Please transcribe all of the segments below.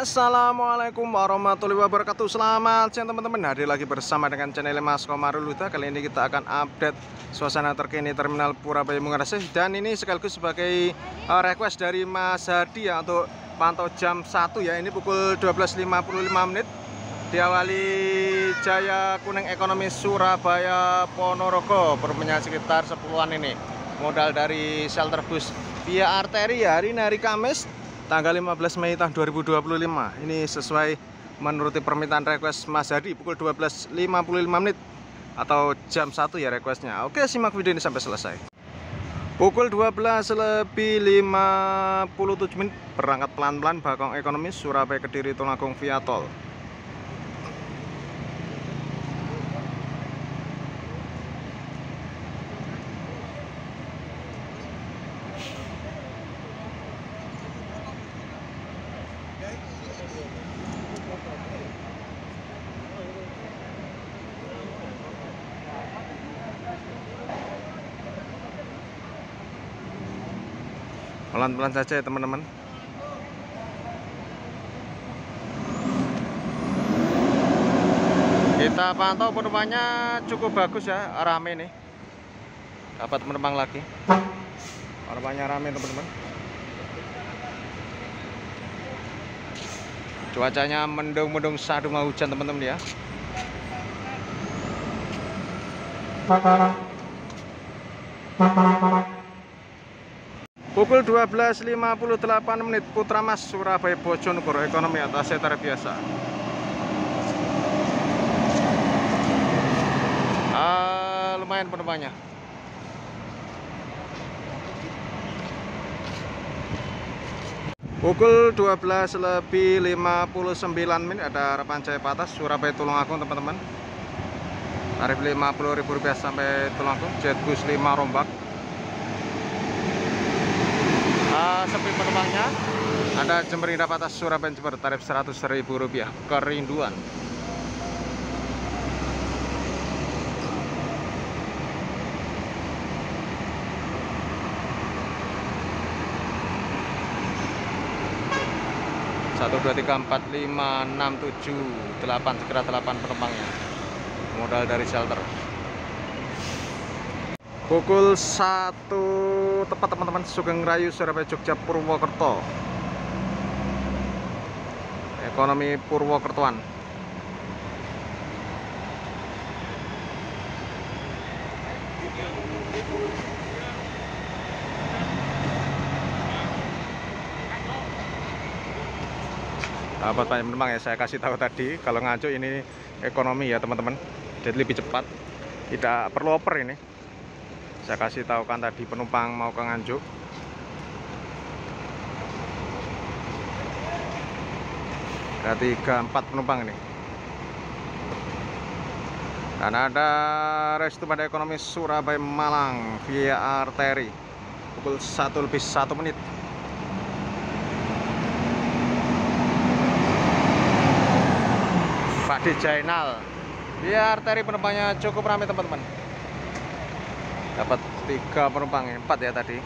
Assalamualaikum warahmatullahi wabarakatuh. Selamat siang teman-teman. Hadir lagi bersama dengan channel Mas Komarul Huda. Kali ini kita akan update suasana terkini Terminal Purabaya Mungarasih. Dan ini sekaligus sebagai request dari Mas Hadi ya, untuk pantau jam 1 ya. Ini pukul 12.55 menit. Diawali Jaya Kuning Ekonomi Surabaya Ponorogo, berpunya sekitar 10-an ini. Modal dari shelter bus via arteri ya. Hari ini hari Kamis, tanggal 15 Mei tahun 2025. Ini sesuai menuruti permintaan request Mas Hadi, pukul 12.55 menit atau jam 1 ya requestnya. Oke, simak video ini sampai selesai. Pukul 12.57 menit, berangkat pelan-pelan Bakong Ekonomi Surabaya Kediri Tulungagung via tol. Pelan-pelan saja ya teman-teman. Kita pantau penumpangnya cukup bagus ya, rame nih. Dapat penumpang lagi. Penumpangnya rame teman-teman. Cuacanya mendung-mendung, sadu mau hujan teman-teman ya. Pukul 12.58 menit, Putra Mas Surabaya Bojonegoro Ekonomi atas tarif biasa. Lumayan penumpangnya. Pukul 12.59 menit, ada harapan Jaya Patas Surabaya Tulungagung teman-teman. Tarif Rp50.000 sampai Tulungagung, jet bus 5 rombak. Sepi penumpangnya. Ada Jember Indah Patas Surabaya Jember, tarif Rp100.000 kerinduan. Satu, dua, tiga, empat, lima, enam, tujuh, 8, segera 8 penumpangnya. Modal dari shelter. Pukul 1 tepat teman-teman, Sugeng Rayu Surabaya Jogja Purwokerto Ekonomi Purwokertoan. Dapat banyak penumpang ya, saya kasih tahu tadi kalau Nganjuk ini ekonomi ya teman-teman, jadi lebih cepat, tidak perlu oper ini. Saya kasih tahu kan tadi penumpang mau ke Nganjuk. Ada 3-4 penumpang ini. Dan ada restu pada ekonomi Surabaya Malang via arteri pukul 1:01 menit. Pak D Jainal via arteri, penumpangnya cukup ramai teman-teman. Dapat 3 penumpang, 4 ya tadi.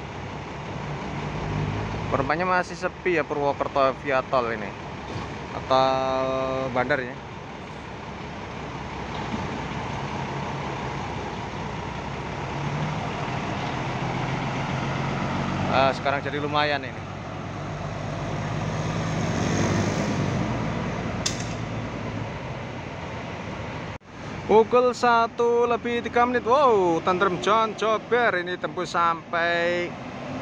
Penumpangnya masih sepi ya, Purwokerto via tol ini atau bandar ya. Sekarang jadi lumayan ini. Pukul 1:03 menit. Wow, Tentrem John Jober ini tembus sampai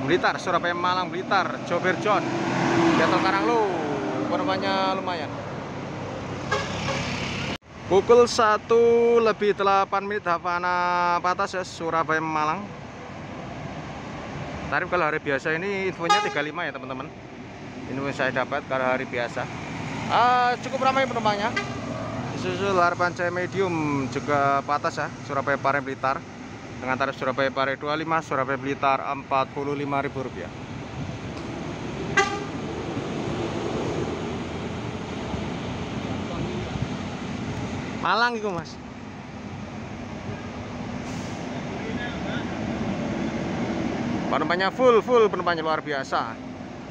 Blitar, Surabaya Malang Blitar, Jober John Jatuh Karanglo. Penumpangnya lumayan. Pukul 1:08 menit, Havana Patas ya, Surabaya Malang. Tarif kalau hari biasa ini infonya 35 ya teman-teman. Ini saya dapat kalau hari biasa. Cukup ramai penumpangnya. Susul harapan Jaya Medium juga Patas ya, Surabaya Pare Blitar dengan tarif Surabaya Pare 25, Surabaya Blitar Rp45.000. Malang itu mas. Penumpangnya full penumpangnya luar biasa.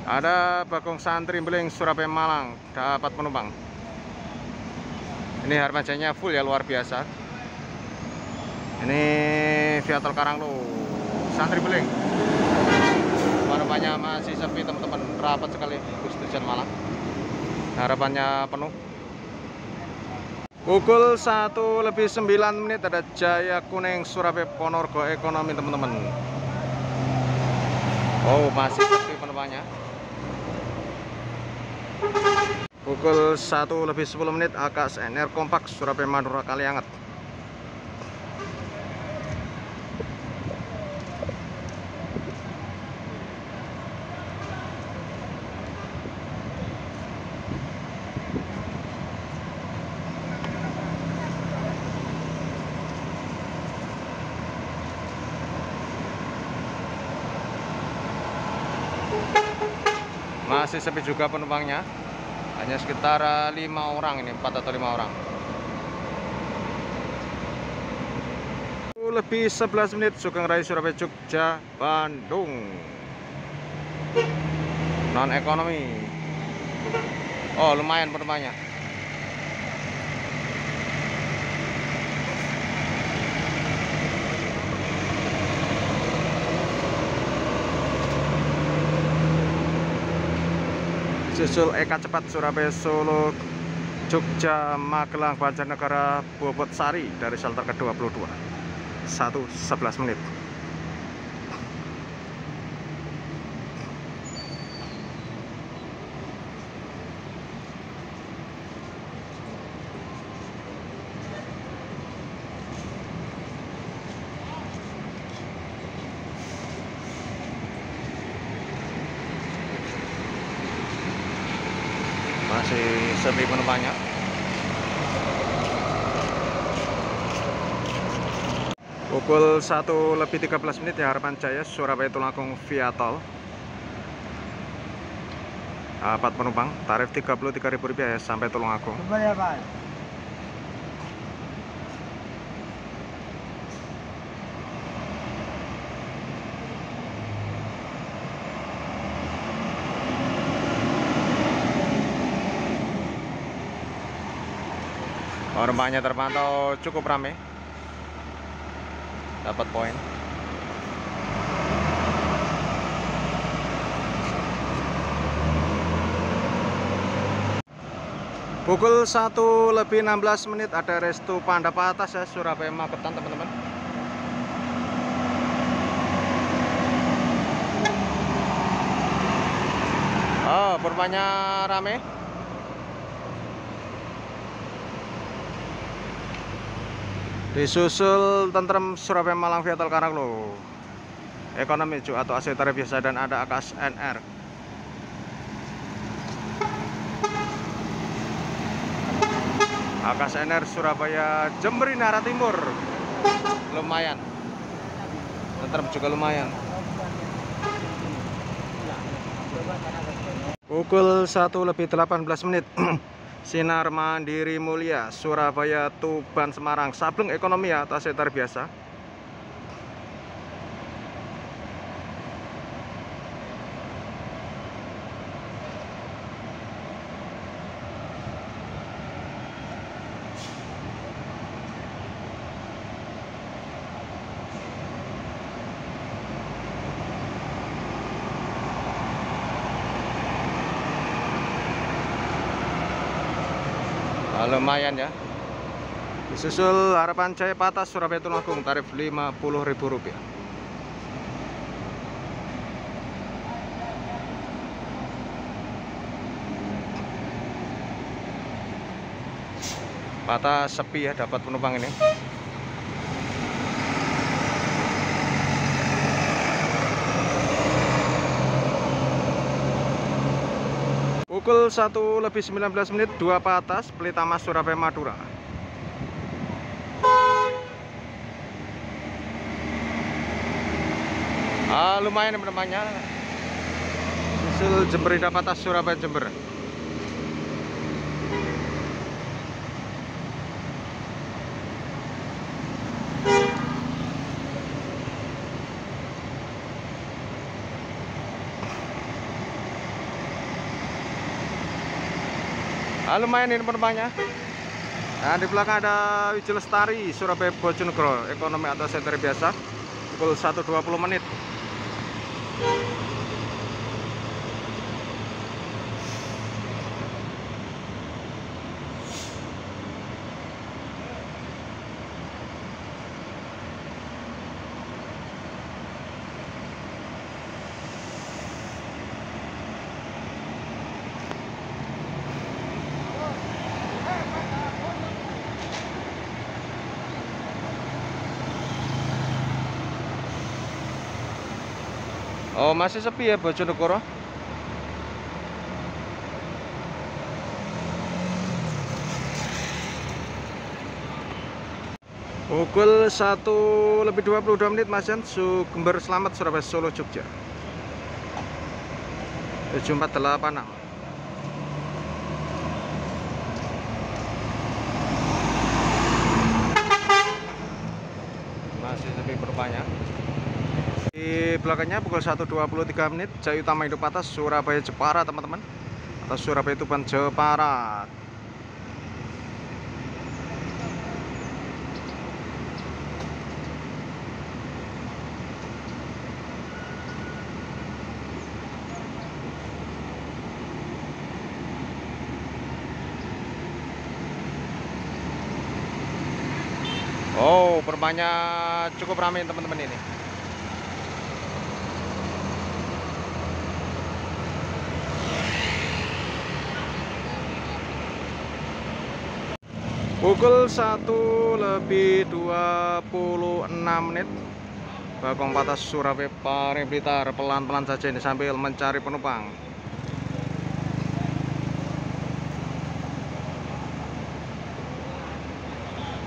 Ada Bagong Santri Beling Surabaya Malang dapat penumpang. Ini armadanya full ya, luar biasa. Ini via tol Karanglo Santri Beling. Harapannya masih sepi teman-teman, rapat sekali bus tujuan Malang. Harapannya penuh. Pukul 1:09 ada Jaya Kuning Surabaya Ponorogo Ekonomi teman-teman. Oh, masih sepi penumpangnya. Pukul 1:10 AKSNR Kompak Surabaya Madura Kalianget. Masih sepi juga penumpangnya. Hanya sekitar 5 orang ini, 4 atau 5 orang. Lebih 11 menit Sugeng Raya Surabaya Jogja Bandung. Non ekonomi. Oh, lumayan penumpangnya. Susul Eka Cepat Surabaya Solo Jogja Magelang Banjarnegara Bobot Sari dari shelter ke-22 1:11 menit. Masih sepi penumpangnya. Pukul 1:13 ya, Harapan Jaya Surabaya Tulungagung via tol. Dapat penumpang, tarif Rp33.000 ya sampai Tulungagung. Penumpangnya terpantau cukup ramai, dapat poin. Pukul 1:16 ada Restu Pandapa Atas ya, Surabaya Magetan teman-teman. Oh, penumpangnya ramai. Disusul Tentrem Surabaya Malang via tol Karanglo Ekonomi atau AC tarif biasa, dan ada AKSNR. AKSNR Surabaya Jember Nara Timur lumayan. Tentrem juga lumayan. Pukul 1:18 Sinar Mandiri Mulia Surabaya Tuban Semarang Sableng Ekonomi ya, atau setar biasa. Lumayan ya. Disusul Harapan Jaya Patas Surabaya Tulungagung tarif Rp50.000. Patas sepi ya, dapat penumpang ini. Pukul 1:19 2 Patas Pelitama Surabaya Madura. Lumayan penumpangnya. Susul Jember Patas Surabaya Jember. Lumayan ini penumpangnya. Nah, di belakang ada Wijaya Lestari Surabaya Bojonegoro, ekonomi atau sentri biasa, pukul 1.20 menit. Oh, masih sepi ya Bojonegoro. Pukul 1.22 menit Mas Yan, Sumber Selamat Surabaya Solo Jogja 7486. Masih sepi penumpangnya. Di belakangnya pukul 1.23 menit Jaya Utama Indo Patas Surabaya Jepara teman-teman, atau Surabaya Tuban Jepara. Oh, perumahannya cukup ramai teman-teman ini. Pukul 1.26 menit Bagong Patas Surabaya Pare Blitar, pelan-pelan saja ini sambil mencari penumpang.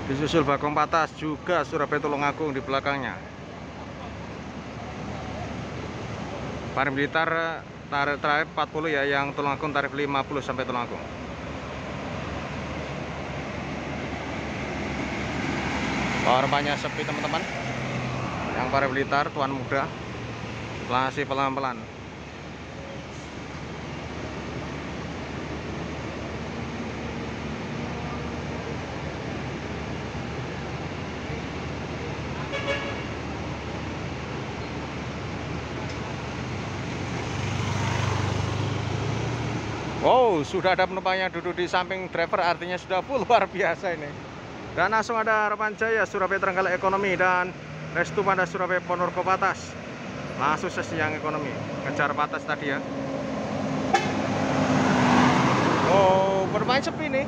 Disusul Bagong Patas juga Surabaya Tulungagung di belakangnya. Pare Blitar tarif 40 ya, yang Tulungagung tarif 50 sampai Tulungagung. Korbannya sepi teman-teman. Yang Pare Blitar Tuan Muda masih pelan-pelan. Wow, sudah ada penumpangnya duduk di samping driver, artinya sudah full, luar biasa ini. Dan langsung ada Harapan Jaya Surabaya Trenggalek ekonomi dan Restu pada Surabaya Ponorogo Patas. Langsung sesi yang ekonomi, kejar Patas tadi ya. Oh, bermain sepi nih.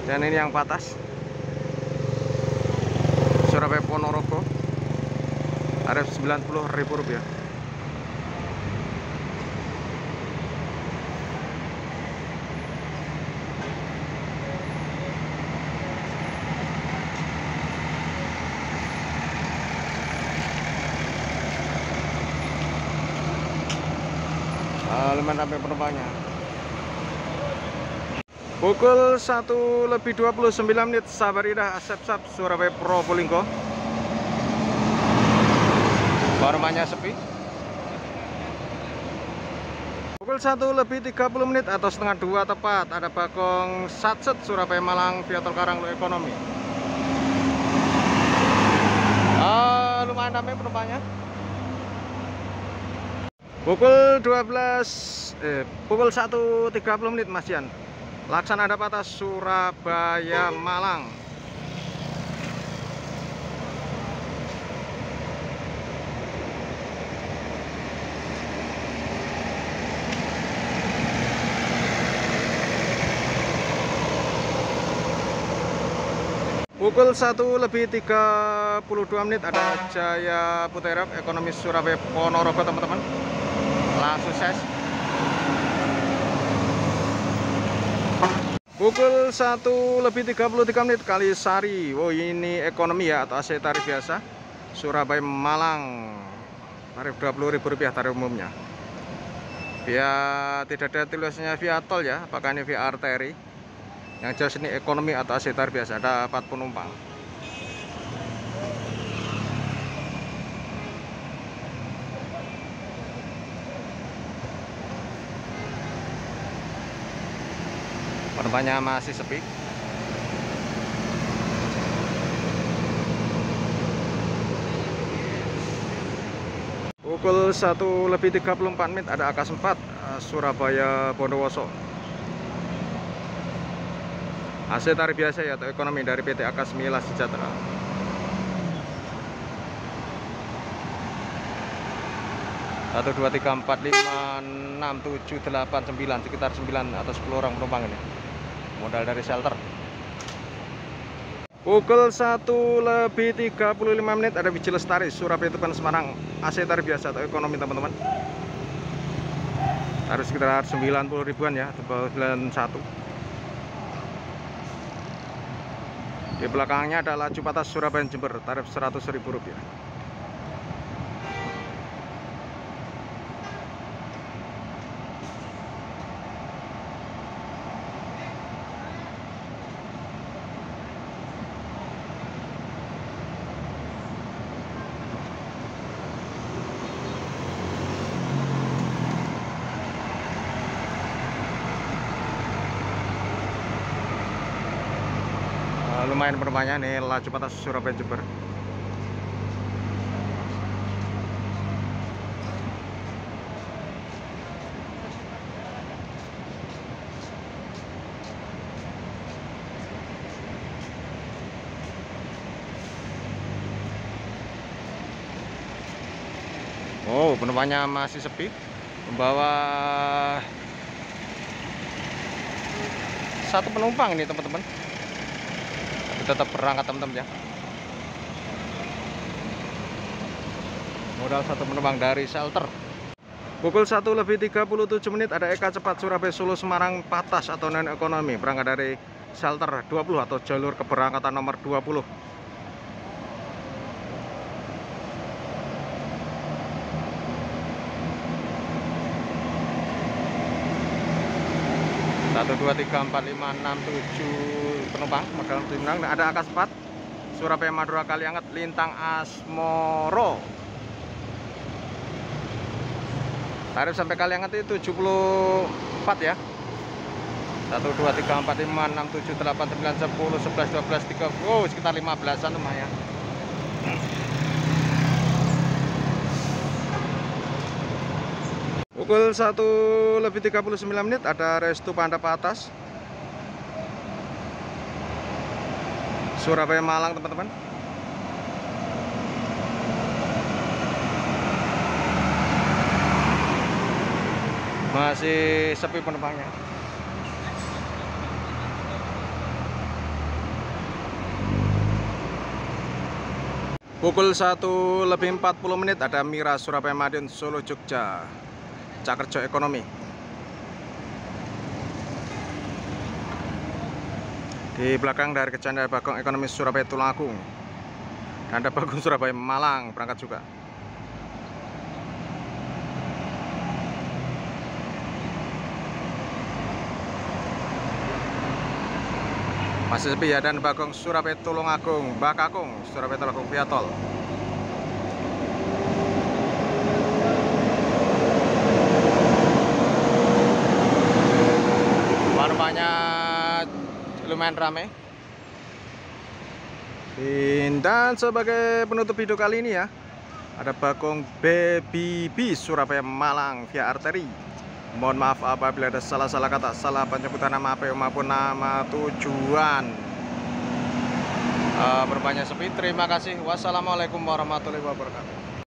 Dan ini yang Patas Surabaya Ponorogo, tarif Rp90.000. Lumayan sampai penumpangnya. Pukul 1.29 menit Sabaridah Asep-Sap Surabaya Probolinggo. Barmanya sepi. Pukul 1.30 menit atau setengah 2 tepat ada Bagong Satset Surabaya Malang via Tol Karang ekonomi. Lumayan ramai penumpangnya. Pukul 1.30 menit Mas Yan, Laksana ada Patas Surabaya Malang. Pukul 1.32 menit ada Jaya Putera ekonomi Surabaya Ponorogo teman-teman. Langsung sukses. Pukul 1.33 menit Kalisari. Oh, ini ekonomi ya, atau AC tarif biasa Surabaya Malang, tarif Rp20.000 tarif umumnya. Via tidak ada tulisannya via tol ya, apakah ini via arteri. Yang jelas ini ekonomi atau AC tarif biasa, ada 4 penumpang. Penumpangnya masih sepi. Pukul 1:34 ada AK4 Surabaya Bondowoso. AC tarif biasa ya atau ekonomi dari PT Akas Mila Sejahtera. Satu, dua, tiga, empat, lima, enam, tujuh, delapan, 9, sekitar 9 atau 10 orang penumpang ini. Modal dari shelter. Pukul 1:35 ada Biji Lestari Surabaya Tuban Semarang. AC tarif biasa atau ekonomi teman-teman. Tarif sekitar 90 ribuan ya, 91. Di belakangnya ada laju patas Surabaya Jember, tarif Rp100.000. Lumayan penumpangnya nih, laju patas Surabaya Jember. Oh, penumpangnya masih sepi. Membawa satu penumpang ini teman-teman. Tetap berangkat teman-teman ya. Modal satu penumpang dari shelter. Pukul 1:37 ada EK Cepat Surabaya Solo Semarang Patas atau non ekonomi, berangkat dari shelter 20 atau jalur keberangkatan nomor 20. Satu, dua, tiga, empat, lima, enam, 7 penumpang modal penumpang. Ada AK4 Surabaya Madura Kalianget Lintang Asmoro. Tarif sampai Kalianget itu 74 ya. 1, 2, 3, 4, 5, 6, 7, 8, 9, 10, 11, 12, 13. Oh, sekitar 15-an lumayan. Pukul 1:39 ada Restu Pandapa Atas Surabaya Malang teman-teman. Masih sepi penumpangnya. Pukul 1:40 ada Mira Surabaya Madiun Solo Jogja Cakerjo Ekonomi. Di belakang dari Kecanda Bagong Ekonomi Surabaya Tulungagung. Dan ada Bagong Surabaya Malang berangkat juga. Masih sepi ya, dan Bagong Surabaya Tulungagung, Bakakung Surabaya Tulungagung via tol. Lumayan ramai. Dan sebagai penutup video kali ini ya, ada Bagong BBB Surabaya Malang via arteri. Mohon maaf apabila ada salah-salah kata, salah penyebutan nama APO maupun nama tujuan. Berbanyak sepi. Terima kasih. Wassalamualaikum warahmatullahi wabarakatuh.